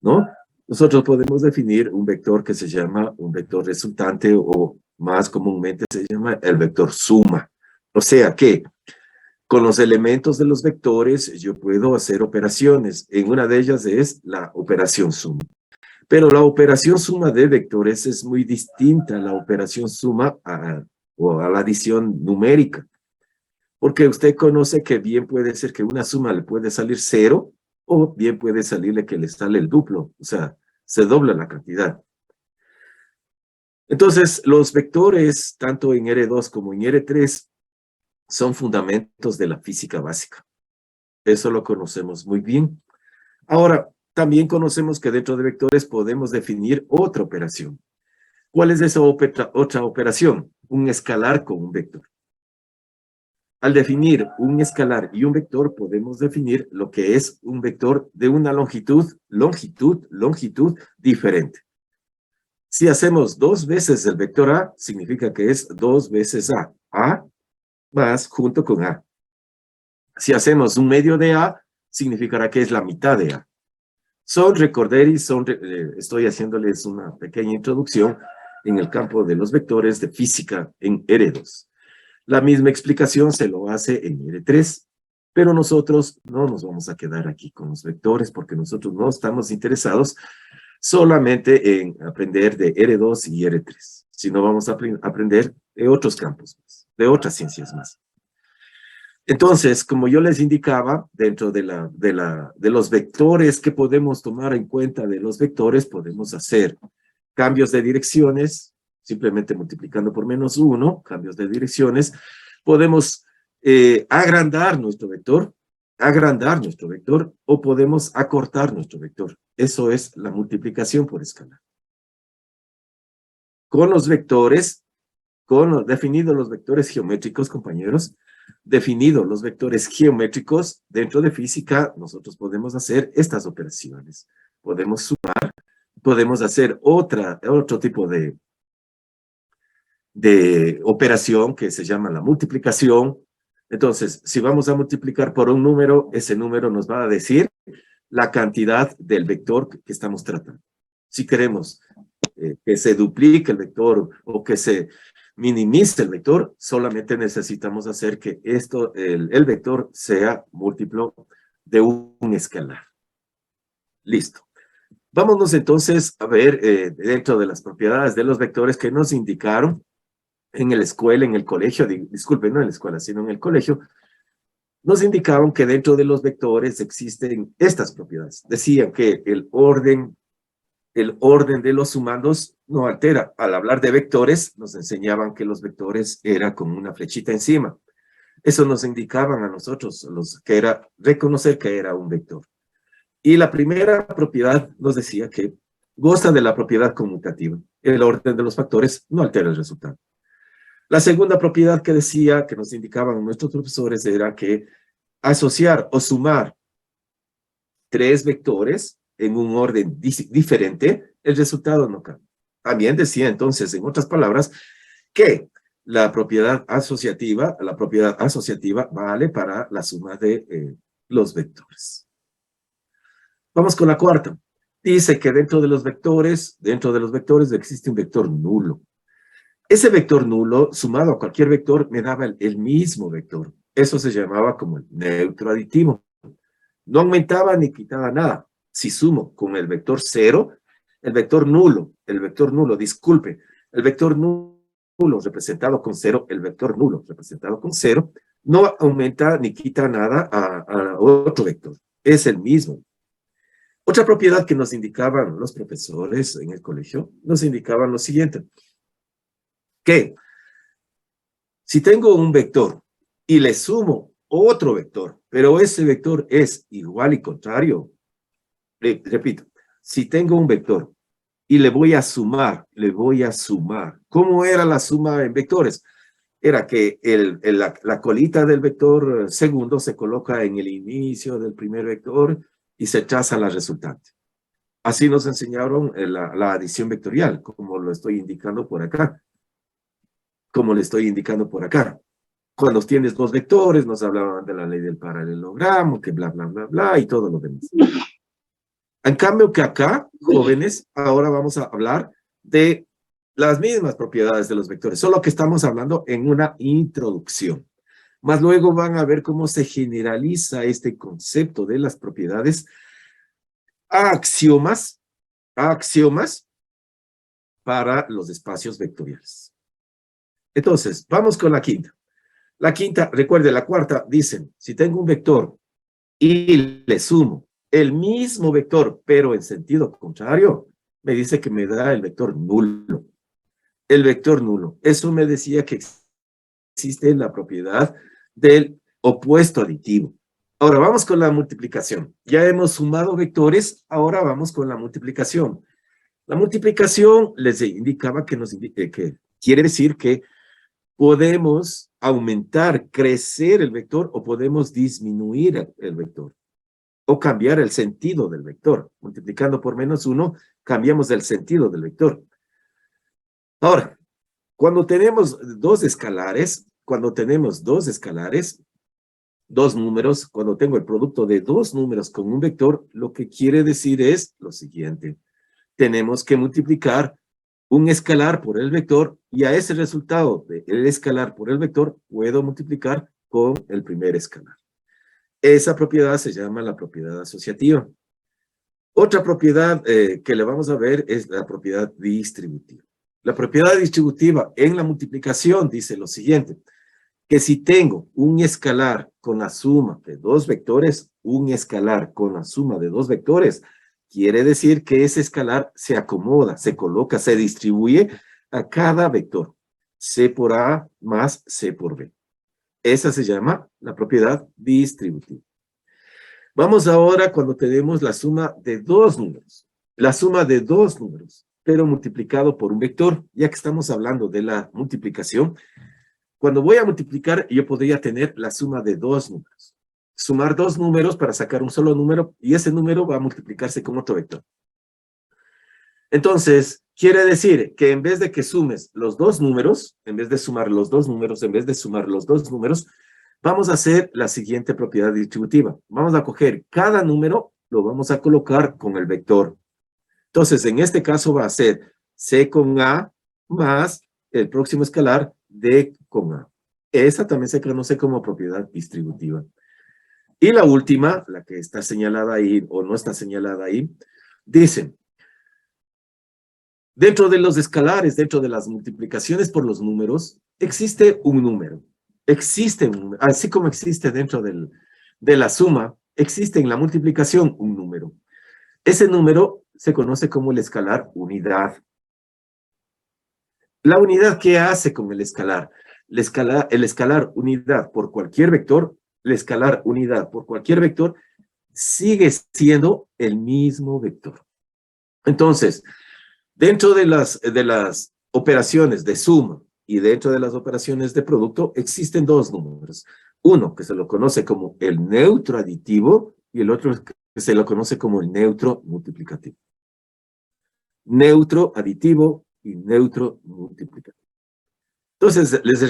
¿no? Nosotros podemos definir un vector que se llama un vector resultante o más comúnmente se llama el vector suma. O sea que con los elementos de los vectores yo puedo hacer operaciones. En una de ellas es la operación suma. Pero la operación suma de vectores es muy distinta a la operación suma o a la adición numérica. Porque usted conoce que bien puede ser que una suma le puede salir 0 o bien puede salirle que le sale el duplo. O sea, se dobla la cantidad. Entonces, los vectores, tanto en R2 como en R3, son fundamentos de la física básica. Eso lo conocemos muy bien. Ahora, también conocemos que dentro de vectores podemos definir otra operación. ¿Cuál es esa otra operación? Un escalar con un vector. Al definir un escalar y un vector, podemos definir lo que es un vector de una longitud diferente. Si hacemos 2 veces el vector A, significa que es 2 veces A. A más junto con A. Si hacemos un medio de A, significará que es la mitad de A. Estoy haciéndoles una pequeña introducción en el campo de los vectores de física en R2. La misma explicación se lo hace en R3, pero nosotros no nos vamos a quedar aquí con los vectores porque nosotros no estamos interesados solamente en aprender de R2 y R3, sino vamos a aprender de otros campos más, de otras ciencias más. Entonces, como yo les indicaba, dentro de los vectores que podemos tomar en cuenta de los vectores, podemos hacer cambios de direcciones, simplemente multiplicando por -1, cambios de direcciones. Podemos agrandar nuestro vector, o podemos acortar nuestro vector. Eso es la multiplicación por escalar. Con los vectores, definidos los vectores geométricos, compañeros, definidos los vectores geométricos, dentro de física, nosotros podemos hacer estas operaciones. Podemos sumar, podemos hacer otro tipo de operación que se llama la multiplicación. Entonces, si vamos a multiplicar por un número, ese número nos va a decir la cantidad del vector que estamos tratando. Si queremos que se duplique el vector o que se minimice el vector, solamente necesitamos hacer que el vector sea múltiplo de un escalar. Listo. Vámonos entonces a ver dentro de las propiedades de los vectores que nos indicaron en la escuela, en el colegio, disculpen, no en la escuela, sino en el colegio, nos indicaban que dentro de los vectores existen estas propiedades. Decían que el orden de los sumandos no altera. Al hablar de vectores, nos enseñaban que los vectores era con una flechita encima. Eso nos indicaban a nosotros, que era reconocer que era un vector. Y la primera propiedad nos decía que goza de la propiedad conmutativa. El orden de los factores no altera el resultado. La segunda propiedad que decía, que nos indicaban nuestros profesores, era que asociar o sumar 3 vectores en un orden diferente, el resultado no cambia. También decía entonces, en otras palabras, que la propiedad asociativa vale para la suma de los vectores. Vamos con la cuarta. Dice que dentro de los vectores existe un vector nulo. Ese vector nulo, sumado a cualquier vector, me daba el mismo vector. Eso se llamaba como el neutro aditivo. No aumentaba ni quitaba nada. Si sumo con el vector 0, el vector nulo representado con 0, no aumenta ni quita nada a otro vector. Es el mismo. Otra propiedad que nos indicaban los profesores en el colegio, nos indicaban lo siguiente, que si tengo un vector y le sumo otro vector, pero ese vector es igual y contrario, repito, si tengo un vector y le voy a sumar, ¿cómo era la suma en vectores? Era que la colita del vector segundo se coloca en el inicio del primer vector y se traza la resultante. Así nos enseñaron la adición vectorial, como lo estoy indicando por acá. Cuando tienes 2 vectores, nos hablaban de la ley del paralelogramo, que bla, bla, bla, bla, y todo lo demás. En cambio que acá, jóvenes, ahora vamos a hablar de las mismas propiedades de los vectores, solo que estamos hablando en una introducción. Más luego van a ver cómo se generaliza este concepto de las propiedades a axiomas para los espacios vectoriales. Entonces, vamos con la quinta. La quinta, recuerde, la cuarta, dicen, si tengo un vector y le sumo el mismo vector, pero en sentido contrario, me dice que me da el vector nulo. El vector nulo. Eso me decía que existe la propiedad del opuesto aditivo. Ahora vamos con la multiplicación. Ya hemos sumado vectores, ahora vamos con la multiplicación. La multiplicación les indicaba que que quiere decir que podemos aumentar, crecer el vector o podemos disminuir el vector o cambiar el sentido del vector. Multiplicando por -1, cambiamos el sentido del vector. Ahora, cuando tenemos dos escalares, dos números, cuando tengo el producto de dos números con un vector, lo que quiere decir es lo siguiente. Tenemos que multiplicar un escalar por el vector y a ese resultado del escalar por el vector puedo multiplicar con el primer escalar. Esa propiedad se llama la propiedad asociativa. Otra propiedad que le vamos a ver es la propiedad distributiva. La propiedad distributiva en la multiplicación dice lo siguiente, que si tengo un escalar con la suma de dos vectores, quiere decir que ese escalar se acomoda, se coloca, se distribuye a cada vector, C por A más C por B. Esa se llama la propiedad distributiva. Vamos ahora cuando tenemos la suma de dos números. La suma de dos números, pero multiplicado por un vector. Ya que estamos hablando de la multiplicación, cuando voy a multiplicar, yo podría tener la suma de dos números. Sumar dos números para sacar un solo número, y ese número va a multiplicarse con otro vector. Entonces, quiere decir que en vez de que sumes los dos números, vamos a hacer la siguiente propiedad distributiva. Vamos a coger cada número, lo vamos a colocar con el vector. Entonces, en este caso va a ser C con A más el próximo escalar D con A. Esa también se conoce como propiedad distributiva. Y la última, la que está señalada ahí o no está señalada ahí, dicen, dentro de los escalares, dentro de las multiplicaciones por los números, existe un número. Así como existe dentro de la suma, existe en la multiplicación un número. Ese número se conoce como el escalar unidad. La unidad, ¿qué hace con el escalar? El escalar unidad por cualquier vector, sigue siendo el mismo vector. Entonces, dentro de las operaciones de suma y dentro de las operaciones de producto, existen dos números. Uno que se lo conoce como el neutro aditivo y el otro que se lo conoce como el neutro multiplicativo. Neutro aditivo y neutro multiplicativo. Entonces, les